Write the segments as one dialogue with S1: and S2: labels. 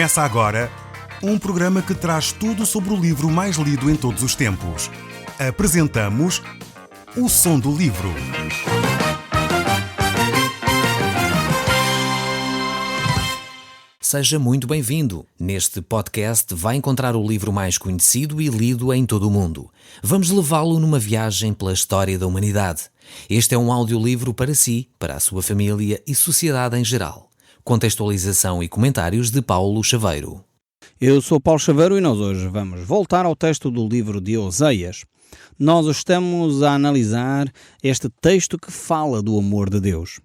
S1: Começa agora um programa que traz tudo sobre o livro mais lido em todos os tempos. Apresentamos O Som do Livro.
S2: Seja muito bem-vindo. Neste podcast vai encontrar o livro mais conhecido e lido em todo o mundo. Vamos levá-lo numa viagem pela história da humanidade. Este é um audiolivro para si, para a sua família e sociedade em geral. Contextualização e comentários de Paulo Chaveiro.
S3: Eu sou Paulo Chaveiro e nós hoje vamos voltar ao texto do livro de Oseias. Nós estamos a analisar este texto que fala do amor de Deus.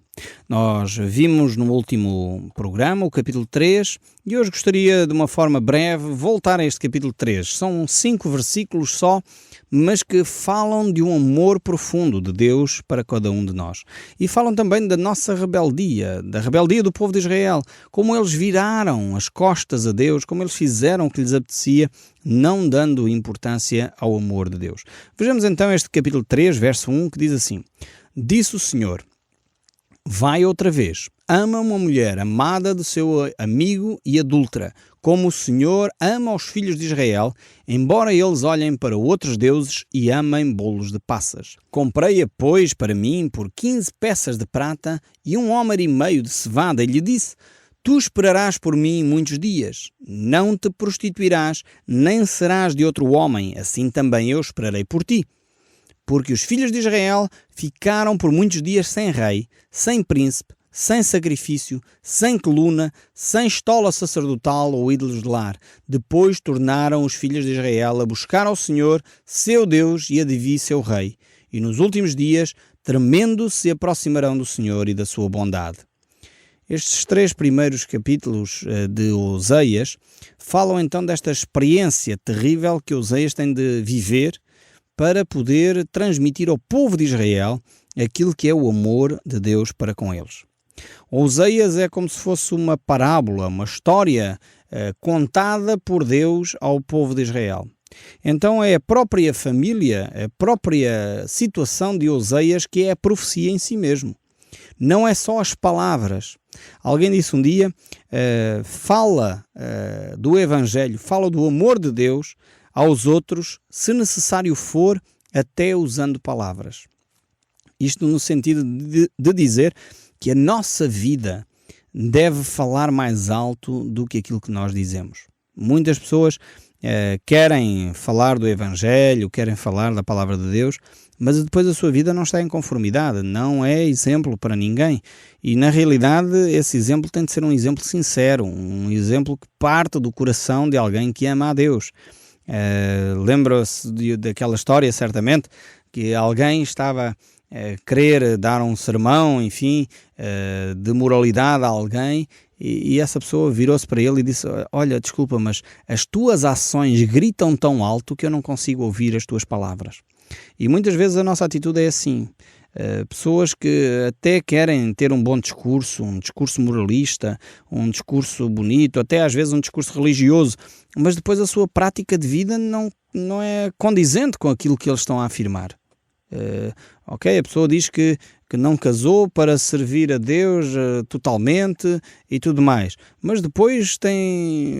S3: Nós vimos no último programa o capítulo 3 e hoje gostaria de uma forma breve voltar a este capítulo 3. São 5 versículos só, mas que falam de um amor profundo de Deus para cada um de nós. E falam também da nossa rebeldia, da rebeldia do povo de Israel, como eles viraram as costas a Deus, como eles fizeram o que lhes apetecia, não dando importância ao amor de Deus. Vejamos então este capítulo 3, verso 1, que diz assim: Disse o Senhor: vai outra vez, ama uma mulher amada de seu amigo e adúltera, como o Senhor ama os filhos de Israel, embora eles olhem para outros deuses e amem bolos de passas. Comprei-a, pois, para mim por 15 peças de prata e 1 homer e meio de cevada, e lhe disse: tu esperarás por mim muitos dias, não te prostituirás, nem serás de outro homem, assim também eu esperarei por ti. Porque os filhos de Israel ficaram por muitos dias sem rei, sem príncipe, sem sacrifício, sem coluna, sem estola sacerdotal ou ídolos de lar. Depois tornaram os filhos de Israel a buscar ao Senhor, seu Deus, e a Davi, seu rei. E nos últimos dias, tremendo, se aproximarão do Senhor e da sua bondade. Estes 3 primeiros capítulos de Oseias falam então desta experiência terrível que Oseias tem de viver para poder transmitir ao povo de Israel aquilo que é o amor de Deus para com eles. Oseias é como se fosse uma parábola, uma história contada por Deus ao povo de Israel. Então é a própria família, a própria situação de Oseias que é a profecia em si mesmo. Não é só as palavras. Alguém disse um dia, fala do Evangelho, fala do amor de Deus aos outros, se necessário for, até usando palavras. Isto no sentido de dizer que a nossa vida deve falar mais alto do que aquilo que nós dizemos. Muitas pessoas querem falar do Evangelho, querem falar da Palavra de Deus, mas depois a sua vida não está em conformidade, não é exemplo para ninguém. E na realidade esse exemplo tem de ser um exemplo sincero, um exemplo que parte do coração de alguém que ama a Deus. Lembra-se daquela história, certamente, que alguém estava a querer dar um sermão, enfim, de moralidade a alguém, e essa pessoa virou-se para ele e disse: olha, desculpa, mas as tuas ações gritam tão alto que eu não consigo ouvir as tuas palavras. E muitas vezes a nossa atitude é assim. Pessoas que até querem ter um bom discurso, um discurso moralista, um discurso bonito, até às vezes um discurso religioso, mas depois a sua prática de vida não é condizente com aquilo que eles estão a afirmar. A pessoa diz que não casou para servir a Deus totalmente e tudo mais, mas depois tem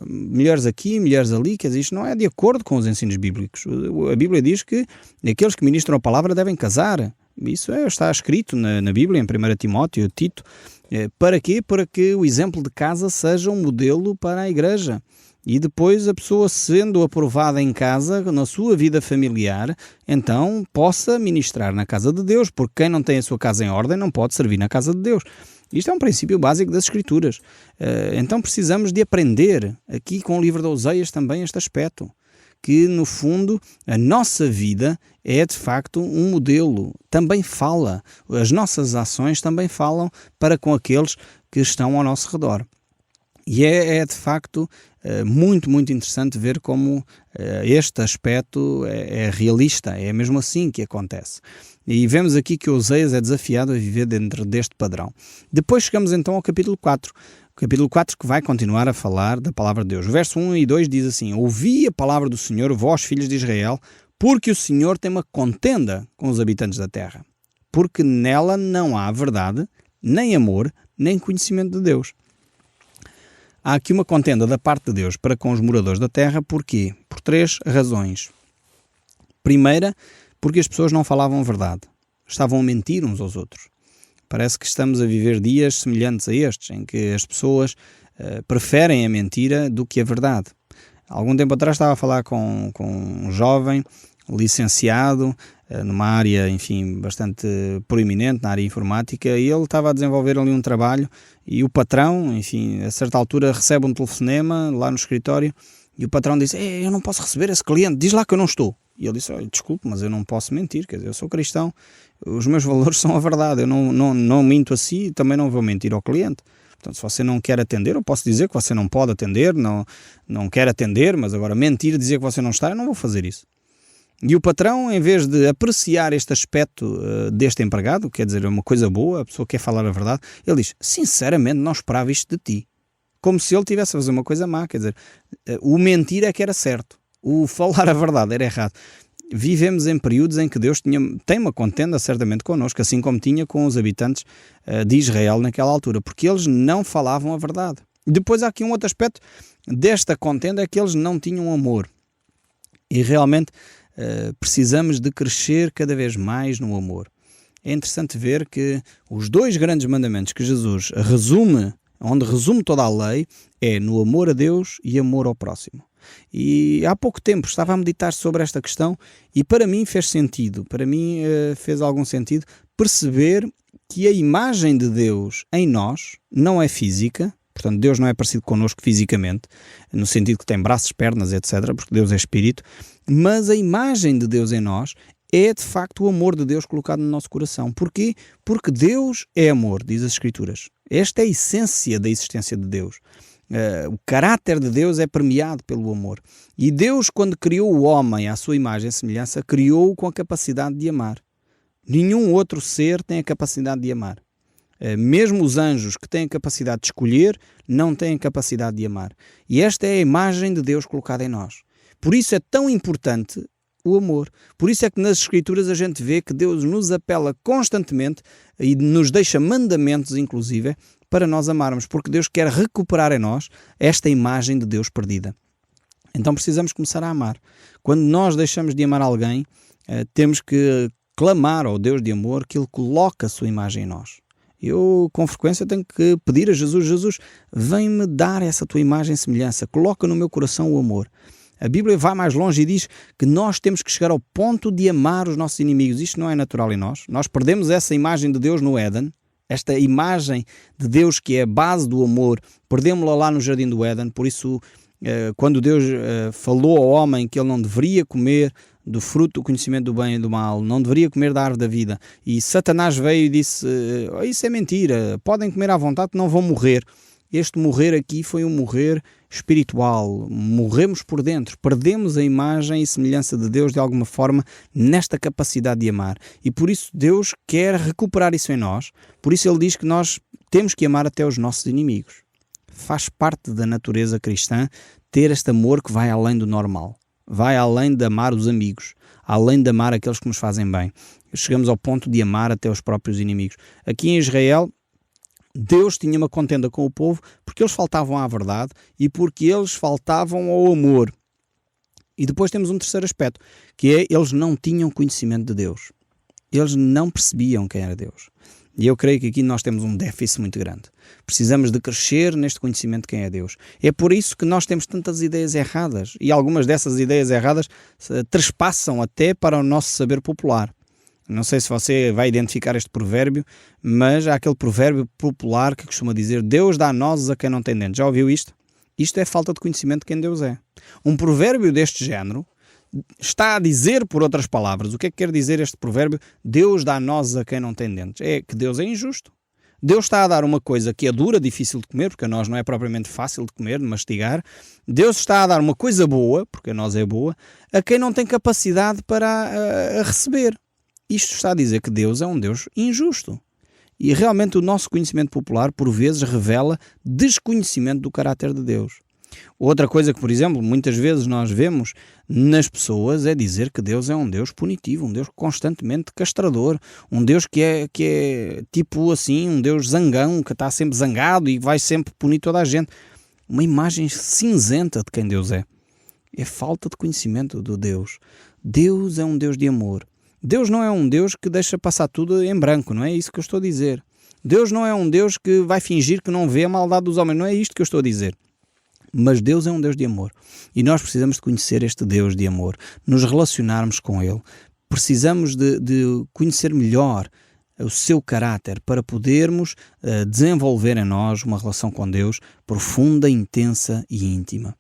S3: mulheres aqui, mulheres ali, quer dizer, isto não é de acordo com os ensinos bíblicos. A Bíblia diz que aqueles que ministram a palavra devem casar. Isso está escrito na Bíblia, em 1 Timóteo, Tito. Para quê? Para que o exemplo de casa seja um modelo para a igreja. E depois a pessoa, sendo aprovada em casa, na sua vida familiar, então possa ministrar na casa de Deus, porque quem não tem a sua casa em ordem não pode servir na casa de Deus. Isto é um princípio básico das Escrituras. Então precisamos de aprender aqui com o livro de Oseias também este aspecto, que no fundo a nossa vida é de facto um modelo, também fala, as nossas ações também falam para com aqueles que estão ao nosso redor. E é de facto muito, muito interessante ver como este aspecto é realista, é mesmo assim que acontece. E vemos aqui que Oseias é desafiado a viver dentro deste padrão. Depois chegamos então ao capítulo 4. O capítulo 4 que vai continuar a falar da palavra de Deus. O verso 1 e 2 diz assim: ouvi a palavra do Senhor, vós filhos de Israel, porque o Senhor tem uma contenda com os habitantes da terra, porque nela não há verdade, nem amor, nem conhecimento de Deus. Há aqui uma contenda da parte de Deus para com os moradores da terra. Porquê? Por 3 razões. Primeira, porque as pessoas não falavam a verdade. Estavam a mentir uns aos outros. Parece que estamos a viver dias semelhantes a estes, em que as pessoas preferem a mentira do que a verdade. Há algum tempo atrás estava a falar com um jovem licenciado numa área, enfim, bastante proeminente, na área informática, e ele estava a desenvolver ali um trabalho e o patrão, enfim, a certa altura recebe um telefonema lá no escritório e o patrão diz: eu não posso receber esse cliente, diz lá que eu não estou. E ele disse: desculpe, mas eu não posso mentir, quer dizer, eu sou cristão, os meus valores são a verdade, eu não minto assim e também não vou mentir ao cliente. Portanto, se você não quer atender, eu posso dizer que você não pode atender, não quer atender, mas agora mentir, dizer que você não está, eu não vou fazer isso. E o patrão, em vez de apreciar este aspecto deste empregado, quer dizer, é uma coisa boa, a pessoa quer falar a verdade, ele diz: sinceramente, não esperava isto de ti. Como se ele tivesse a fazer uma coisa má, quer dizer, o mentir é que era certo, o falar a verdade era errado. Vivemos em períodos em que Deus tem uma contenda certamente connosco, assim como tinha com os habitantes de Israel naquela altura, porque eles não falavam a verdade. Depois há aqui um outro aspecto desta contenda, é que eles não tinham amor. E realmente precisamos de crescer cada vez mais no amor. É interessante ver que os 2 grandes mandamentos que Jesus resume, onde resume toda a lei, é no amor a Deus e amor ao próximo. E há pouco tempo estava a meditar sobre esta questão e para mim fez sentido, fez algum sentido perceber que a imagem de Deus em nós não é física. Portanto, Deus não é parecido connosco fisicamente, no sentido que tem braços, pernas, etc., porque Deus é Espírito, mas a imagem de Deus em nós é, de facto, o amor de Deus colocado no nosso coração. Porquê? Porque Deus é amor, diz as Escrituras. Esta é a essência da existência de Deus. O caráter de Deus é permeado pelo amor. E Deus, quando criou o homem à sua imagem e semelhança, criou-o com a capacidade de amar. Nenhum outro ser tem a capacidade de amar. Mesmo os anjos, que têm a capacidade de escolher, não têm a capacidade de amar. E esta é a imagem de Deus colocada em nós. Por isso é tão importante o amor. Por isso é que nas Escrituras a gente vê que Deus nos apela constantemente e nos deixa mandamentos, inclusive, para nós amarmos, porque Deus quer recuperar em nós esta imagem de Deus perdida. Então precisamos começar a amar. Quando nós deixamos de amar alguém, temos que clamar ao Deus de amor que Ele coloque a sua imagem em nós. Eu, com frequência, tenho que pedir a Jesus: Jesus, vem-me dar essa tua imagem e semelhança, coloca no meu coração o amor. A Bíblia vai mais longe e diz que nós temos que chegar ao ponto de amar os nossos inimigos. Isto não é natural em nós. Nós perdemos essa imagem de Deus no Éden, esta imagem de Deus que é a base do amor, perdemos-la lá no Jardim do Éden. Por isso, quando Deus falou ao homem que ele não deveria comer do fruto do conhecimento do bem e do mal, não deveria comer da árvore da vida, e Satanás veio e disse: isso é mentira, podem comer à vontade, não vão morrer. Este morrer aqui foi um morrer espiritual, morremos por dentro, perdemos a imagem e semelhança de Deus de alguma forma nesta capacidade de amar. E por isso Deus quer recuperar isso em nós, por isso Ele diz que nós temos que amar até os nossos inimigos. Faz parte da natureza cristã ter este amor que vai além do normal, vai além de amar os amigos, além de amar aqueles que nos fazem bem. Chegamos ao ponto de amar até os próprios inimigos. Aqui em Israel, Deus tinha uma contenda com o povo porque eles faltavam à verdade e porque eles faltavam ao amor. E depois temos um terceiro aspecto, que é: eles não tinham conhecimento de Deus. Eles não percebiam quem era Deus. E eu creio que aqui nós temos um déficit muito grande. Precisamos de crescer neste conhecimento de quem é Deus. É por isso que nós temos tantas ideias erradas. E algumas dessas ideias erradas trespassam até para o nosso saber popular. Não sei se você vai identificar este provérbio, mas há aquele provérbio popular que costuma dizer: Deus dá nozes a quem não tem dentes. Já ouviu isto? Isto é falta de conhecimento de quem Deus é. Um provérbio deste género está a dizer, por outras palavras, o que é que quer dizer este provérbio? Deus dá nozes a quem não tem dentes. É que Deus é injusto. Deus está a dar uma coisa que é dura, difícil de comer, porque a nós não é propriamente fácil de comer, de mastigar. Deus está a dar uma coisa boa, porque a nós é boa, a quem não tem capacidade para a receber. Isto está a dizer que Deus é um Deus injusto. E realmente o nosso conhecimento popular, por vezes, revela desconhecimento do caráter de Deus. Outra coisa que, por exemplo, muitas vezes nós vemos nas pessoas é dizer que Deus é um Deus punitivo, um Deus constantemente castrador, um Deus que é tipo assim, um Deus zangão, que está sempre zangado e vai sempre punir toda a gente. uma imagem cinzenta de quem Deus é. É falta de conhecimento de Deus. Deus é um Deus de amor. Deus não é um Deus que deixa passar tudo em branco, não é isso que eu estou a dizer. Deus não é um Deus que vai fingir que não vê a maldade dos homens, não é isto que eu estou a dizer. Mas Deus é um Deus de amor e nós precisamos de conhecer este Deus de amor, nos relacionarmos com Ele. Precisamos de conhecer melhor o seu caráter para podermos desenvolver em nós uma relação com Deus profunda, intensa e íntima.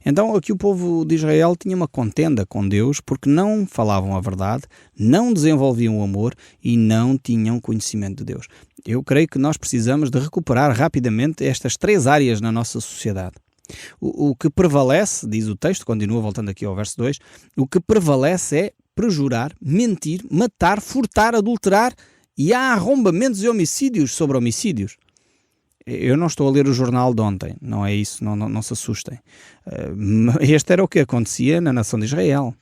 S3: Então aqui o povo de Israel tinha uma contenda com Deus porque não falavam a verdade, não desenvolviam o amor e não tinham conhecimento de Deus. Eu creio que nós precisamos de recuperar rapidamente estas 3 áreas na nossa sociedade. O que prevalece, diz o texto, continua voltando aqui ao verso 2, o que prevalece é perjurar, mentir, matar, furtar, adulterar e há arrombamentos e homicídios sobre homicídios. Eu não estou a ler o jornal de ontem, não é isso, não se assustem. Este era o que acontecia na nação de Israel.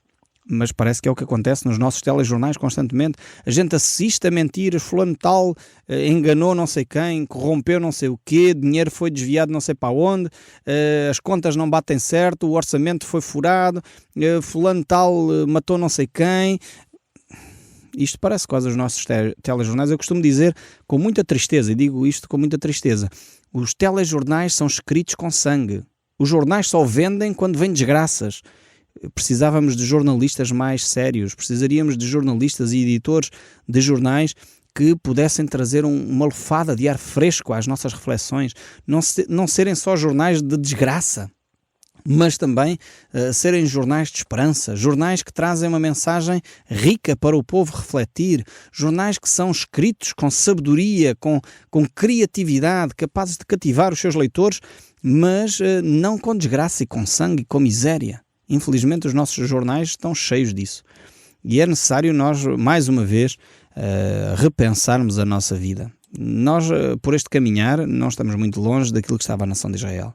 S3: Mas parece que é o que acontece nos nossos telejornais constantemente. A gente assiste a mentiras, fulano tal enganou não sei quem, corrompeu não sei o quê, dinheiro foi desviado não sei para onde, as contas não batem certo, o orçamento foi furado, fulano tal matou não sei quem. Isto parece quase os nossos telejornais. Eu costumo dizer com muita tristeza, e digo isto com muita tristeza, os telejornais são escritos com sangue. Os jornais só vendem quando vêm desgraças. Precisávamos de jornalistas mais sérios, precisaríamos de jornalistas e editores de jornais que pudessem trazer uma lufada de ar fresco às nossas reflexões, não serem só jornais de desgraça, mas também serem jornais de esperança, jornais que trazem uma mensagem rica para o povo refletir, jornais que são escritos com sabedoria, com criatividade, capazes de cativar os seus leitores, mas não com desgraça e com sangue e com miséria. Infelizmente os nossos jornais estão cheios disso. E é necessário nós, mais uma vez, repensarmos a nossa vida. Nós, por este caminhar, não estamos muito longe daquilo que estava a nação de Israel.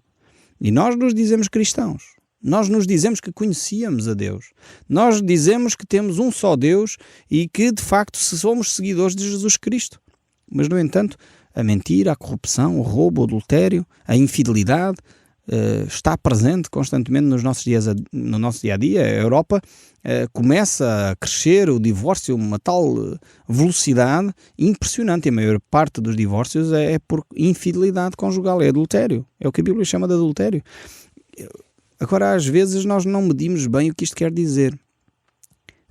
S3: E nós nos dizemos cristãos. Nós nos dizemos que conhecíamos a Deus. Nós dizemos que temos um só Deus e que, de facto, somos seguidores de Jesus Cristo. Mas, no entanto, a mentira, a corrupção, o roubo, o adultério, a infidelidade está presente constantemente no nosso dia-a-dia. A Europa começa a crescer o divórcio a uma tal velocidade impressionante. A maior parte dos divórcios é por infidelidade conjugal, é adultério. É o que a Bíblia chama de adultério. Agora, às vezes, nós não medimos bem o que isto quer dizer.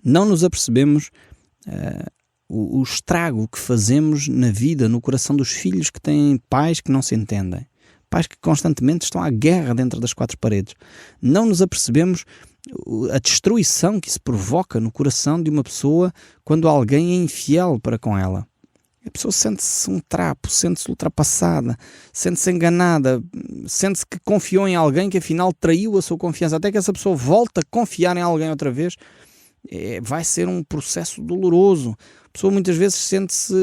S3: Não nos apercebemos o estrago que fazemos na vida, no coração dos filhos que têm pais que não se entendem. Pais que constantemente estão à guerra dentro das 4 paredes. Não nos apercebemos a destruição que se provoca no coração de uma pessoa quando alguém é infiel para com ela. A pessoa sente-se um trapo, sente-se ultrapassada, sente-se enganada, sente-se que confiou em alguém que afinal traiu a sua confiança. Até que essa pessoa volta a confiar em alguém outra vez, vai ser um processo doloroso. A pessoa muitas vezes sente-se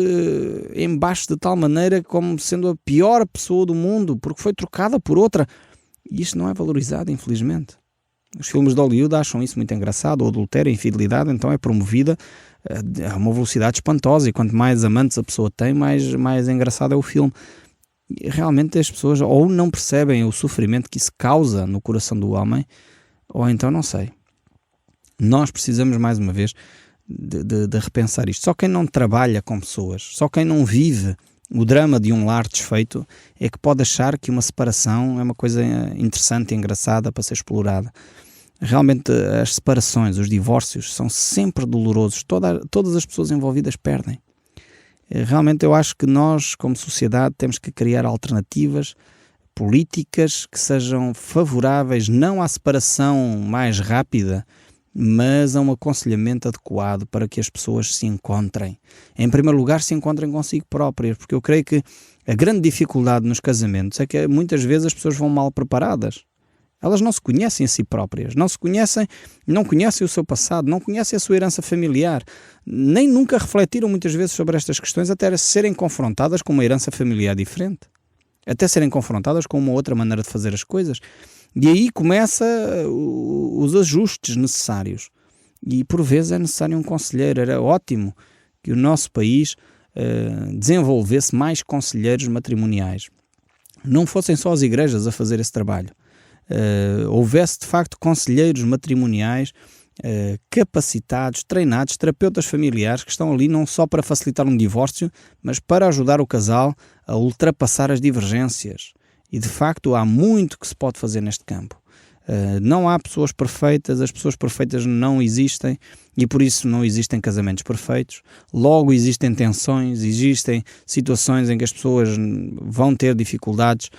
S3: embaixo de tal maneira como sendo a pior pessoa do mundo, porque foi trocada por outra. E isto não é valorizado, infelizmente. Os filmes de Hollywood acham isso muito engraçado. O adultério, a infidelidade, então é promovida a uma velocidade espantosa. E quanto mais amantes a pessoa tem, mais engraçado é o filme. E realmente as pessoas ou não percebem o sofrimento que isso causa no coração do homem, ou então não sei. Nós precisamos, mais uma vez, de repensar isto. Só quem não trabalha com pessoas, só quem não vive o drama de um lar desfeito é que pode achar que uma separação é uma coisa interessante e engraçada para ser explorada. Realmente as separações, os divórcios são sempre dolorosos. Todas as pessoas envolvidas perdem. Realmente eu acho que nós, como sociedade, temos que criar alternativas políticas que sejam favoráveis não à separação mais rápida, mas a um aconselhamento adequado para que as pessoas se encontrem. Em primeiro lugar, se encontrem consigo próprias, porque eu creio que a grande dificuldade nos casamentos é que muitas vezes as pessoas vão mal preparadas. Elas não se conhecem a si próprias, não conhecem o seu passado, não conhecem a sua herança familiar, nem nunca refletiram muitas vezes sobre estas questões até serem confrontadas com uma herança familiar diferente, até serem confrontadas com uma outra maneira de fazer as coisas. E aí começa os ajustes necessários. E por vezes é necessário um conselheiro. Era ótimo que o nosso país desenvolvesse mais conselheiros matrimoniais. não fossem só as igrejas a fazer esse trabalho, houvesse de facto conselheiros matrimoniais capacitados, treinados, terapeutas familiares que estão ali não só para facilitar um divórcio, mas para ajudar o casal a ultrapassar as divergências. E de facto há muito que se pode fazer neste campo. Não há pessoas perfeitas, as pessoas perfeitas não existem e por isso não existem casamentos perfeitos. Logo existem tensões, existem situações em que as pessoas vão ter dificuldades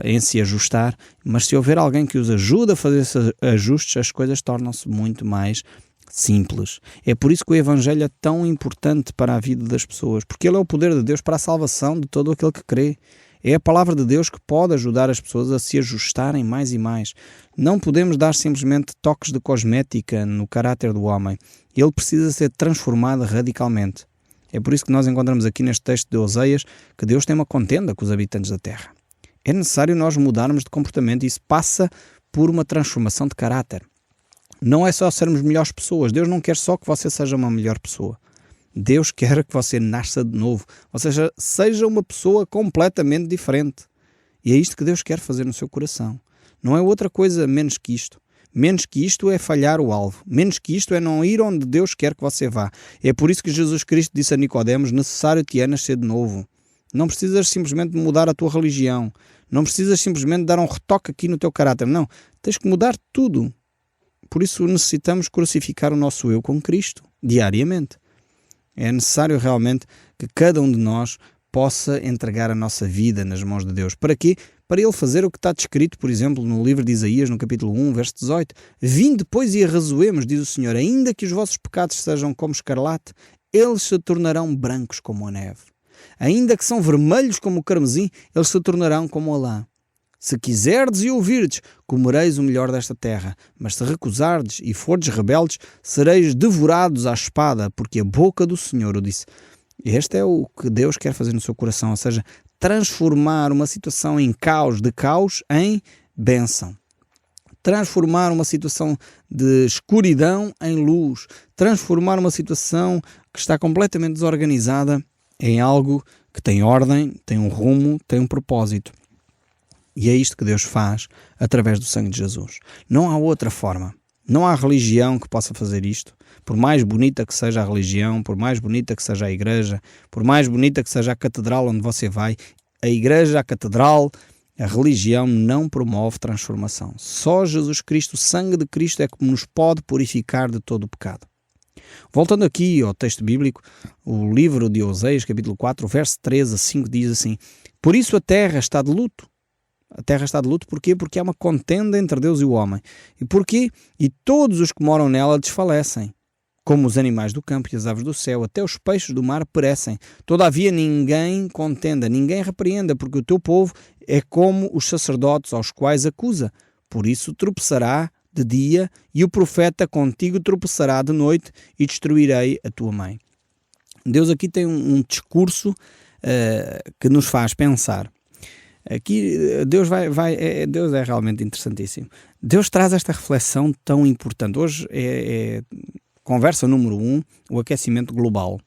S3: em se ajustar, mas se houver alguém que os ajude a fazer esses ajustes, as coisas tornam-se muito mais simples. É por isso que o Evangelho é tão importante para a vida das pessoas, porque ele é o poder de Deus para a salvação de todo aquele que crê. É a palavra de Deus que pode ajudar as pessoas a se ajustarem mais e mais. Não podemos dar simplesmente toques de cosmética no caráter do homem. Ele precisa ser transformado radicalmente. É por isso que nós encontramos aqui neste texto de Oseias que Deus tem uma contenda com os habitantes da terra. É necessário nós mudarmos de comportamento e isso passa por uma transformação de caráter. Não é só sermos melhores pessoas. Deus não quer só que você seja uma melhor pessoa. Deus quer que você nasça de novo, ou seja, seja uma pessoa completamente diferente. E é isto que Deus quer fazer no seu coração. Não é outra coisa menos que isto. Menos que isto é falhar o alvo. Menos que isto é não ir onde Deus quer que você vá. É por isso que Jesus Cristo disse a Nicodemos: necessário te é nascer de novo. Não precisas simplesmente mudar a tua religião. Não precisas simplesmente dar um retoque aqui no teu caráter. Não, tens que mudar tudo. Por isso necessitamos crucificar o nosso eu com Cristo, diariamente. É necessário realmente que cada um de nós possa entregar a nossa vida nas mãos de Deus. Para quê? Para Ele fazer o que está descrito, por exemplo, no livro de Isaías, no capítulo 1, verso 18. Vinde, pois, e arrazoemos, diz o Senhor, ainda que os vossos pecados sejam como escarlate, eles se tornarão brancos como a neve. Ainda que são vermelhos como o carmesim, eles se tornarão como a lã. Se quiserdes e ouvirdes, comereis o melhor desta terra. Mas se recusardes e fordes rebeldes, sereis devorados à espada, porque a boca do Senhor o disse. Este é o que Deus quer fazer no seu coração, ou seja, transformar uma situação em caos, de caos em bênção. Transformar uma situação de escuridão em luz. Transformar uma situação que está completamente desorganizada em algo que tem ordem, tem um rumo, tem um propósito. E é isto que Deus faz através do sangue de Jesus. Não há outra forma. Não há religião que possa fazer isto. Por mais bonita que seja a religião, por mais bonita que seja a igreja, por mais bonita que seja a catedral onde você vai, a igreja, a catedral, a religião não promove transformação. Só Jesus Cristo, o sangue de Cristo é que nos pode purificar de todo o pecado. Voltando aqui ao texto bíblico, o livro de Oseias, capítulo 4, verso 13 a 5, diz assim: por isso a terra está de luto. A terra está de luto, porquê? Porque há uma contenda entre Deus e o homem. E porquê? E todos os que moram nela desfalecem, como os animais do campo e as aves do céu, até os peixes do mar perecem. Todavia ninguém contenda, ninguém repreenda, porque o teu povo é como os sacerdotes aos quais acusa. Por isso tropeçará de dia, e o profeta contigo tropeçará de noite, e destruirei a tua mãe. Deus aqui tem um discurso que nos faz pensar. Aqui Deus Deus é realmente interessantíssimo. Deus traz esta reflexão tão importante. Hoje é conversa número 1, o aquecimento global.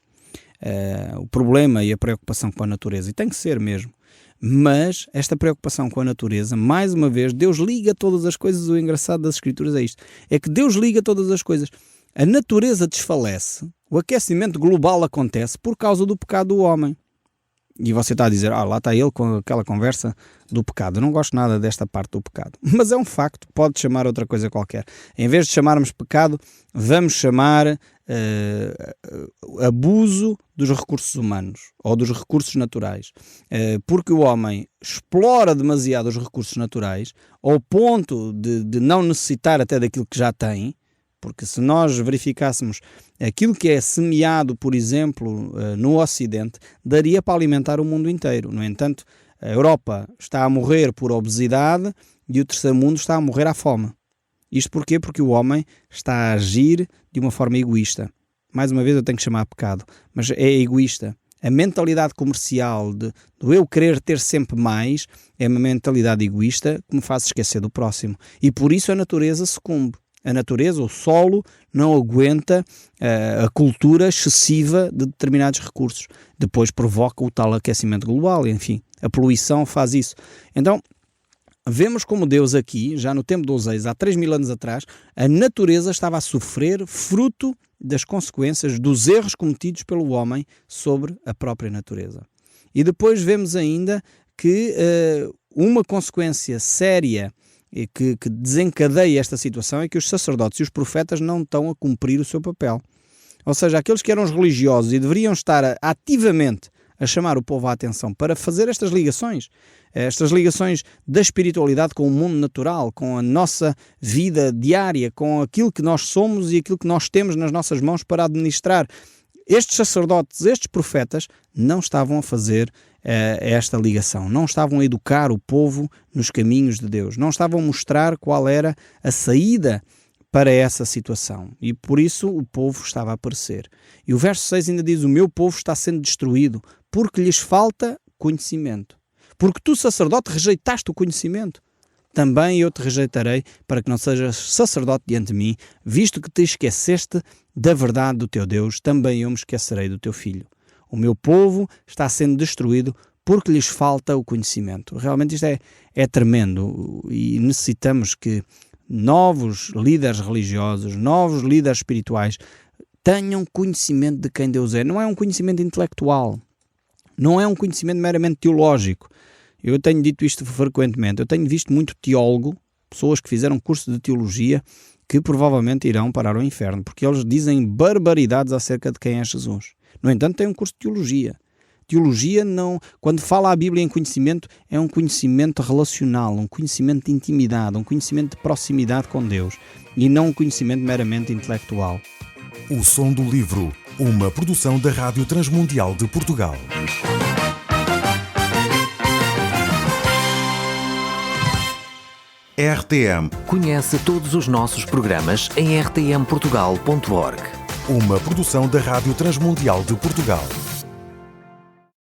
S3: O problema e a preocupação com a natureza. E tem que ser mesmo. Mas esta preocupação com a natureza, mais uma vez, Deus liga todas as coisas. O engraçado das Escrituras é isto. É que Deus liga todas as coisas. A natureza desfalece. O aquecimento global acontece por causa do pecado do homem. E você está a dizer, lá está ele com aquela conversa do pecado. Eu não gosto nada desta parte do pecado. Mas é um facto, pode chamar outra coisa qualquer. Em vez de chamarmos pecado, vamos chamar abuso dos recursos humanos ou dos recursos naturais. Porque o homem explora demasiado os recursos naturais ao ponto de não necessitar até daquilo que já tem. Porque se nós verificássemos aquilo que é semeado, por exemplo, no Ocidente, daria para alimentar o mundo inteiro. No entanto, a Europa está a morrer por obesidade e o terceiro mundo está a morrer à fome. Isto porquê? Porque o homem está a agir de uma forma egoísta. Mais uma vez eu tenho que chamar pecado, mas é egoísta. A mentalidade comercial do eu querer ter sempre mais é uma mentalidade egoísta que me faz esquecer do próximo. E por isso a natureza sucumbe. A natureza, o solo, não aguenta a cultura excessiva de determinados recursos. Depois provoca o tal aquecimento global, enfim, a poluição faz isso. Então, vemos como Deus aqui, já no tempo de Oseias, há 3.000 anos atrás, a natureza estava a sofrer fruto das consequências dos erros cometidos pelo homem sobre a própria natureza. E depois vemos ainda que uma consequência séria que desencadeia esta situação é que os sacerdotes e os profetas não estão a cumprir o seu papel. Ou seja, aqueles que eram os religiosos e deveriam estar ativamente a chamar o povo à atenção para fazer estas ligações da espiritualidade com o mundo natural, com a nossa vida diária, com aquilo que nós somos e aquilo que nós temos nas nossas mãos para administrar. Estes sacerdotes, estes profetas, não estavam a fazer esta ligação, não estavam a educar o povo nos caminhos de Deus, não estavam a mostrar qual era a saída para essa situação. E por isso o povo estava a perecer. E o verso 6 ainda diz: o meu povo está sendo destruído porque lhes falta conhecimento. Porque tu, sacerdote, rejeitaste o conhecimento. Também eu te rejeitarei para que não sejas sacerdote diante de mim, visto que te esqueceste da verdade do teu Deus, também eu me esquecerei do teu filho. O meu povo está sendo destruído porque lhes falta o conhecimento. Realmente isto é tremendo e necessitamos que novos líderes religiosos, novos líderes espirituais tenham conhecimento de quem Deus é. Não é um conhecimento intelectual, não é um conhecimento meramente teológico. Eu tenho dito isto frequentemente, eu tenho visto muito teólogo, pessoas que fizeram curso de teologia, que provavelmente irão parar ao inferno, porque eles dizem barbaridades acerca de quem é Jesus. No entanto, tem um curso de teologia. Teologia, não, quando fala a Bíblia em conhecimento, é um conhecimento relacional, um conhecimento de intimidade, um conhecimento de proximidade com Deus, e não um conhecimento meramente intelectual.
S1: O Som do Livro, uma produção da Rádio Transmundial de Portugal. RTM.
S2: Conhece todos os nossos programas em rtmportugal.org.
S1: Uma produção da Rádio Transmundial de Portugal.